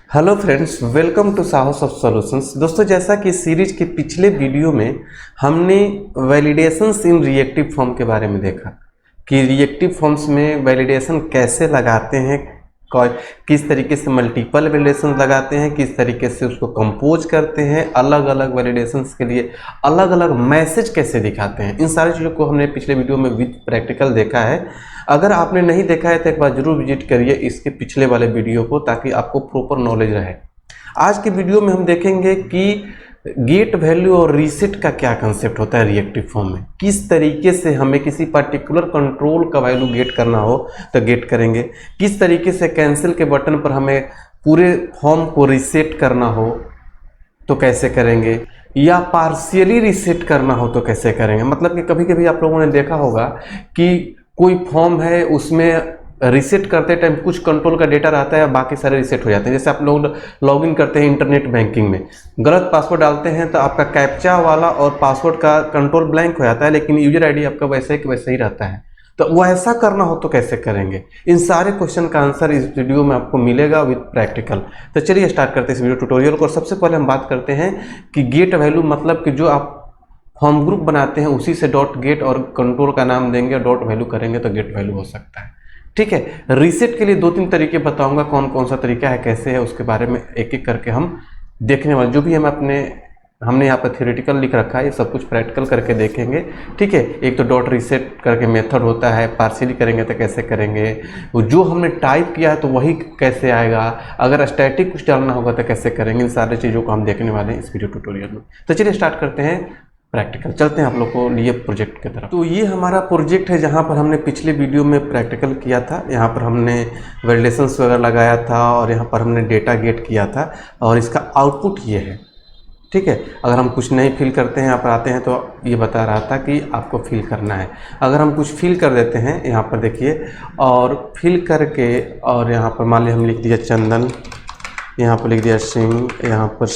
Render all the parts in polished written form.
Hello friends, welcome to साहस of solutions. दोस्तों, जैसा कि सीरीज के पिछले वीडियो में हमने वैलिडेशंस इन रिएक्टिव फॉर्म के बारे में देखा कि रिएक्टिव फॉर्म्स में वैलिडेशन कैसे लगाते हैं, किस तरीके से मल्टीपल वैलिडेशन लगाते हैं, किस तरीके से उसको कंपोज करते हैं, अलग अलग वैलिडेशंस के लिए अलग अलग मैसेज कैसे दिखाते हैं। इन सारी चीज़ों को हमने पिछले वीडियो में विद प्रैक्टिकल देखा है। अगर आपने नहीं देखा है तो एक बार जरूर विजिट करिए इसके पिछले वाले वीडियो को, ताकि आपको प्रॉपर नॉलेज रहे। आज के वीडियो में हम देखेंगे कि गेट वैल्यू और रीसेट का क्या कंसेप्ट होता है रिएक्टिव फॉर्म में, किस तरीके से हमें किसी पर्टिकुलर कंट्रोल का वैल्यू गेट करना हो तो गेट करेंगे, किस तरीके से कैंसिल के बटन पर हमें पूरे फॉर्म को रीसेट करना हो तो कैसे करेंगे, या पार्शियली रीसेट करना हो तो कैसे करेंगे। मतलब कि कभी कभी आप लोगों ने देखा होगा कि कोई फॉर्म है, उसमें रीसेट करते टाइम कुछ कंट्रोल का डेटा रहता है, बाकी सारे रीसेट हो जाते हैं। जैसे आप लोग लॉगिन करते हैं इंटरनेट बैंकिंग में, गलत पासवर्ड डालते हैं तो आपका कैप्चा वाला और पासवर्ड का कंट्रोल ब्लैंक हो जाता है, लेकिन यूजर आईडी आपका वैसे कि वैसे ही रहता है। तो वो ऐसा करना हो तो कैसे करेंगे, इन सारे क्वेश्चन का आंसर इस वीडियो में आपको मिलेगा विद प्रैक्टिकल। तो चलिए स्टार्ट करते हैं इस वीडियो ट्यूटोरियल को। और सबसे पहले हम बात करते हैं कि गेट वैल्यू मतलब कि जो आप फॉर्म ग्रुप बनाते हैं उसी से डॉट गेट और कंट्रोल का नाम देंगे और डॉट वैल्यू करेंगे तो गेट वैल्यू हो सकता है। ठीक है, रीसेट के लिए दो तीन तरीके बताऊंगा, कौन कौन सा तरीका है, कैसे है, उसके बारे में एक एक करके हम देखने वाले। जो भी हमने यहाँ पर थ्योरेटिकल लिख रखा है, ये सब कुछ प्रैक्टिकल करके देखेंगे। ठीक है, एक तो डॉट रीसेट करके मेथड होता है, पार्शियली करेंगे तो कैसे करेंगे, जो हमने टाइप किया है तो वही कैसे आएगा, अगर स्टैटिक कुछ डालना होगा तो कैसे करेंगे। इन सारी चीज़ों को हम देखने वाले हैं इस वीडियो ट्यूटोरियल में। तो चलिए स्टार्ट करते हैं प्रैक्टिकल, चलते हैं आप लोग को लिए प्रोजेक्ट की तरफ। तो ये हमारा प्रोजेक्ट है जहाँ पर हमने पिछले वीडियो में प्रैक्टिकल किया था। यहाँ पर हमने वैलिडेशंस वगैरह लगाया था और यहाँ पर हमने डेटा गेट किया था और इसका आउटपुट ये है। ठीक है, अगर हम कुछ नहीं फिल करते हैं, यहाँ पर आते हैं तो ये बता रहा था कि आपको फिल करना है। अगर हम कुछ फिल कर देते हैं यहाँ पर देखिए, और फिल करके और यहाँ पर मान लीजिए हम लिख दिया चंदन, यहाँ पर लिख दिया सिंह, यहाँ पर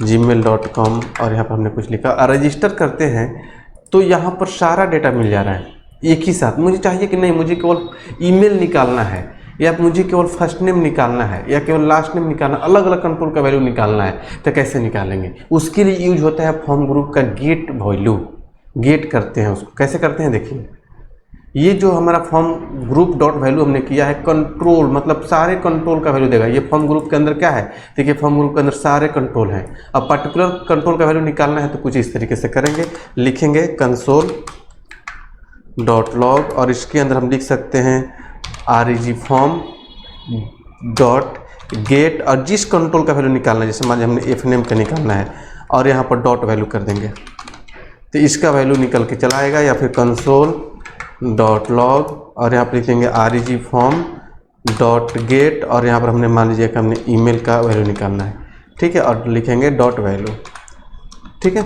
c@gmail.com और यहाँ पर हमने कुछ लिखा और रजिस्टर करते हैं तो यहाँ पर सारा डेटा मिल जा रहा है एक ही साथ। मुझे चाहिए कि नहीं, मुझे केवल ईमेल निकालना है, या मुझे केवल फर्स्ट नेम निकालना है, या केवल लास्ट नेम निकालना, अलग अलग कंट्रोल का वैल्यू निकालना है, तो कैसे निकालेंगे। उसके लिए यूज होता है फॉर्म ग्रुप का गेट वैल्यू। गेट करते हैं उसको, कैसे करते हैं देखिए। ये जो हमारा फॉर्म ग्रुप डॉट वैल्यू हमने किया है, कंट्रोल मतलब सारे कंट्रोल का वैल्यू देगा। ये फॉर्म ग्रुप के अंदर क्या है, देखिए फॉर्म ग्रुप के अंदर सारे कंट्रोल हैं। अब पर्टिकुलर कंट्रोल का वैल्यू निकालना है तो कुछ इस तरीके से करेंगे, लिखेंगे कंसोल डॉट लॉग और इसके अंदर हम लिख सकते हैं reg फॉर्म डॉट गेट और जिस कंट्रोल का वैल्यू निकालना है, जैसे मान लीजिए हमने एफ नेम का निकालना है और यहाँ पर डॉट वैल्यू कर देंगे तो इसका वैल्यू निकल के चला आएगा। या फिर कंसोल डॉट लॉग और यहाँ पर लिखेंगे reg फॉर्म डॉट गेट और यहाँ पर हमने मान लीजिए कि हमने ईमेल का वैल्यू निकालना है। ठीक है, और लिखेंगे डॉट वैल्यू। ठीक है,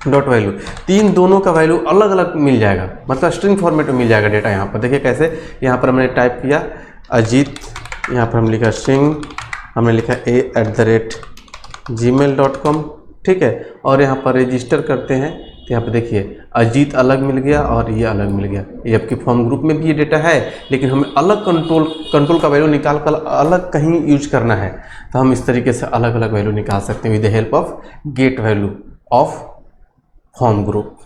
डॉट वैल्यू, तीन दोनों का वैल्यू अलग अलग मिल जाएगा, मतलब स्ट्रिंग फॉर्मेट में मिल जाएगा डेटा। यहाँ पर देखिए कैसे, यहाँ पर हमने टाइप किया अजीत, यहाँ पर हम लिखा सिंह, हमने लिखा a@gmail.com। ठीक है, और यहाँ पर रजिस्टर करते हैं तो यहाँ पर देखिए अजीत अलग मिल गया और ये अलग मिल गया। ये आपके फॉर्म ग्रुप में भी ये डेटा है, लेकिन हमें अलग कंट्रोल का वैल्यू निकाल कर अलग कहीं यूज करना है तो हम इस तरीके से अलग अलग वैल्यू निकाल सकते हैं with the help of get value of form group.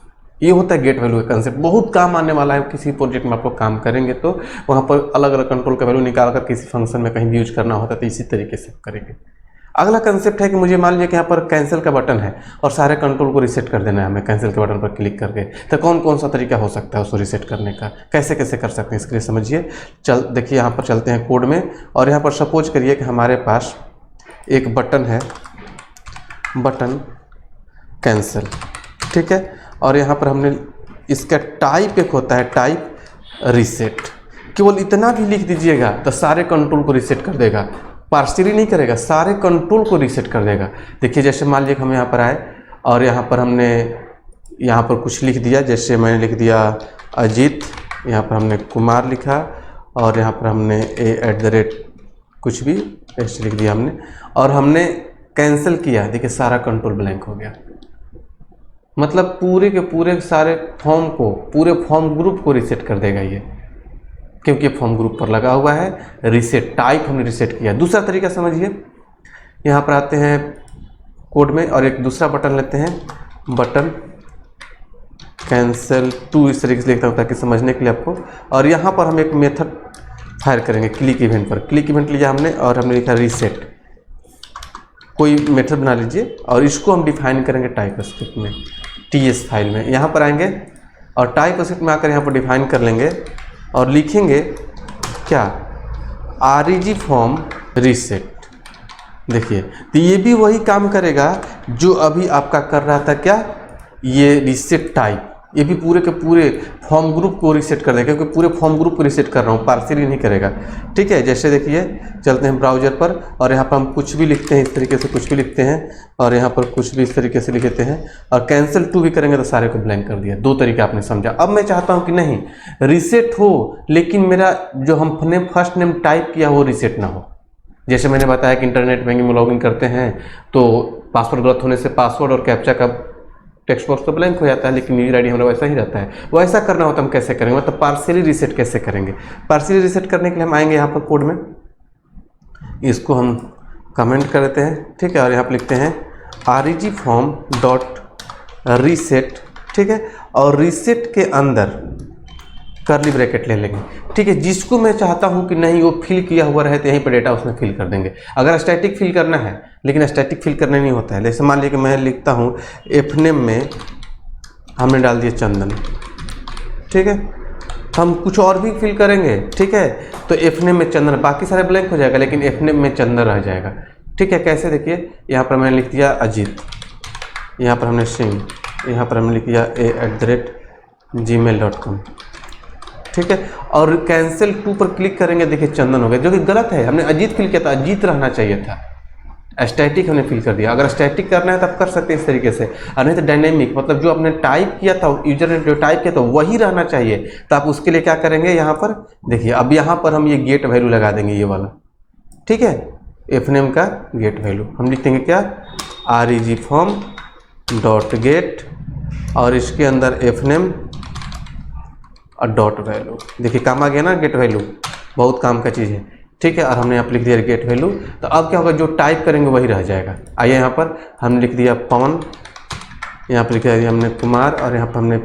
ये होता है गेट वैल्यू का कंसेप्ट, बहुत काम आने वाला है। किसी प्रोजेक्ट में आप लोग काम करेंगे तो वहाँ पर अलग अलग कंट्रोल का वैल्यू निकाल कर किसी फंक्शन में कहीं भी यूज करना होता है, तो इसी तरीके से करेंगे। अगला कंसेप्ट है कि मुझे मान लीजिए कि यहाँ पर कैंसिल का बटन है और सारे कंट्रोल को रीसेट कर देना है हमें कैंसिल के बटन पर क्लिक करके। तो कौन कौन सा तरीका हो सकता है उसको रीसेट करने का, कैसे कैसे कर सकते हैं, इसके लिए समझिए। देखिए यहाँ पर चलते हैं कोड में और यहाँ पर सपोज करिए कि हमारे पास एक बटन है, बटन कैंसिल। ठीक है, और यहाँ पर हमने इसका टाइप एक होता है, टाइप रीसेट। केवल इतना भी लिख दीजिएगा तो सारे कंट्रोल को रीसेट कर देगा, पार्शियली नहीं करेगा, सारे कंट्रोल को रीसेट कर देगा। देखिए जैसे मान लीजिए हम यहाँ पर आए और यहाँ पर हमने यहाँ पर कुछ लिख दिया, जैसे मैंने लिख दिया अजीत, यहाँ पर हमने कुमार लिखा और यहाँ पर हमने a@ कुछ भी ऐसे लिख दिया हमने, और हमने कैंसिल किया। देखिए सारा कंट्रोल ब्लैंक हो गया, मतलब पूरे के पूरे सारे फॉर्म को, पूरे फॉर्म ग्रुप को रीसेट कर देगा ये। क्योंकि फॉर्म ग्रुप पर लगा हुआ है। रीसेट टाइप हमने रीसेट किया। दूसरा तरीका समझिए, यहाँ पर आते हैं कोड में और एक दूसरा बटन लेते हैं, बटन कैंसिल टू, इस तरीके से लिखता हूँ ताकि समझने के लिए आपको। और यहाँ पर हम एक मेथड फायर करेंगे क्लिक इवेंट पर। क्लिक इवेंट लिया हमने और हमने लिखा रीसेट, कोई मेथड बना लीजिए और इसको हम डिफाइन करेंगे टाइपस्क्रिप्ट में, टीएस फाइल में। यहाँ पर आएंगे और टाइपस्क्रिप्ट में आकर यहाँ पर डिफाइन कर लेंगे और लिखेंगे क्या, आरईजी फॉर्म रीसेट। देखिए तो ये भी वही काम करेगा जो अभी आपका कर रहा था, क्या, ये रीसेट टाइप। ये भी पूरे के पूरे फॉर्म ग्रुप को रीसेट कर देगा, क्योंकि पूरे फॉर्म ग्रुप को रीसेट कर रहा हूँ, पार्शियली नहीं करेगा। ठीक है, जैसे देखिए चलते हैं ब्राउजर पर और यहाँ पर हम कुछ भी लिखते हैं, इस तरीके से कुछ भी लिखते हैं और यहाँ पर कुछ भी इस तरीके से लिखते हैं और कैंसिल टू भी करेंगे तो सारे को ब्लैंक कर दिया। दो तरीका आपने समझा। अब मैं चाहता हूँ कि नहीं रीसेट हो, लेकिन मेरा जो हम फर्स्ट नेम टाइप किया वो रीसेट ना हो। जैसे मैंने बताया कि इंटरनेट बैंकिंग में लॉगिन करते हैं तो पासवर्ड गलत होने से पासवर्ड और कैप्चा का टेक्स्ट बॉक्स तो ब्लैंक हो जाता है, लेकिन यूजर आईडी हमारा वैसा ही रहता है। वो ऐसा करना हो तो हम कैसे करेंगे, मतलब पार्शियली रीसेट कैसे करेंगे। पार्शियली रीसेट करने के लिए हम आएंगे यहाँ पर कोड में, इसको हम कमेंट कर देते हैं। ठीक है, और यहाँ पर लिखते हैं आरईजी फॉर्म डॉट रीसेट। ठीक है, और रीसेट के अंदर कर्ली ब्रैकेट ले लेंगे। ठीक है, जिसको मैं चाहता हूं कि नहीं वो फिल किया हुआ रहे तो यहीं पर डेटा उसमें फिल कर देंगे। अगर स्टैटिक फिल करना है, लेकिन स्टैटिक फिल करना नहीं होता है। जैसे मान लीजिए कि मैं लिखता हूं एफनेम में हमने डाल दिया चंदन। ठीक है, हम कुछ और भी फिल करेंगे। ठीक है, तो एफनेम में चंदन, बाकी सारे ब्लैंक हो जाएगा लेकिन एफनेम में चंदन रह जाएगा। ठीक है, कैसे देखिए, यहाँ पर मैंने लिख दिया अजीत, यहाँ पर हमने सिंह, यहाँ पर हमने लिख दिया a@gmail.com। ठीक है, और कैंसिल टू पर क्लिक करेंगे, देखिए चंदन हो गया, जो कि गलत है। हमने अजीत फिल किया था, अजीत रहना चाहिए था, स्टैटिक हमने फिल कर दिया। अगर स्टैटिक करना है तो आप कर सकते हैं इस तरीके से, और नहीं तो डायनेमिक, मतलब जो आपने टाइप किया था, यूजर ने जो टाइप किया था वही रहना चाहिए। तो आप उसके लिए क्या करेंगे, यहाँ पर देखिए, अब यहाँ पर हम ये गेट वैल्यू लगा देंगे, ये वाला। ठीक है, एफनेम का गेट वैल्यू हम लिख देंगे क्या, आरईजी फॉर्म डॉट गेट, और इसके अंदर एफनेम और डॉट वैल्यू। देखिए काम आ गया ना, गेट वैल्यू बहुत काम का चीज़ है। ठीक है, और हमने यहाँ पर लिख दिया गेट वैल्यू। तो अब क्या होगा, जो टाइप करेंगे वही रह जाएगा। आइए यहाँ पर हमने लिख दिया पवन, यहाँ पर लिख दिया हमने कुमार, और यहाँ पर हमने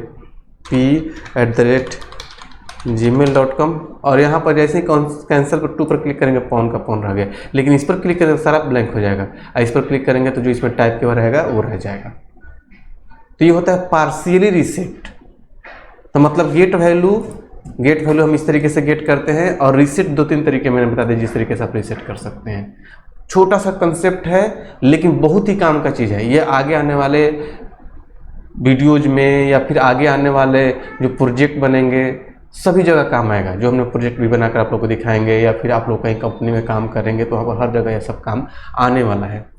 p@gmail.com, और यहाँ पर जैसे ही कैंसिल पर टू पर क्लिक करेंगे पवन का पवन रह गया, लेकिन इस पर क्लिक करेंगे तो सारा ब्लैंक हो जाएगा, और इस पर क्लिक करेंगे तो जो इसमें टाइप किया रहेगा वो रह जाएगा। तो ये होता है पार्शियली रीसेट। तो मतलब गेट वैल्यू हम इस तरीके से गेट करते हैं, और रीसेट दो तीन तरीके मैंने बता दिए जिस तरीके से आप रीसेट कर सकते हैं। छोटा सा कंसेप्ट है लेकिन बहुत ही काम का चीज़ है। ये आगे आने वाले वीडियोज में या फिर आगे आने वाले जो प्रोजेक्ट बनेंगे सभी जगह काम आएगा। जो हमने प्रोजेक्ट भी बनाकर आप लोग को दिखाएंगे, या फिर आप लोग कहीं कंपनी में काम करेंगे तो वहाँ पर हर जगह यह सब काम आने वाला है।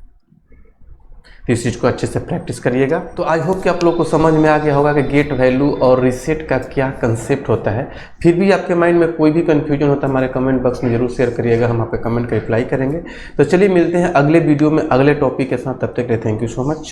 तो इस चीज़ को अच्छे से प्रैक्टिस करिएगा। तो आई होप कि आप लोग को समझ में आ गया होगा कि गेट वैल्यू और रीसेट का क्या कंसेप्ट होता है। फिर भी आपके माइंड में कोई भी कन्फ्यूजन होता है हमारे कमेंट बॉक्स में जरूर शेयर करिएगा, हम आपके कमेंट का रिप्लाई करेंगे। तो चलिए मिलते हैं अगले वीडियो में अगले टॉपिक के साथ, तब तक के लिए थैंक यू सो मच।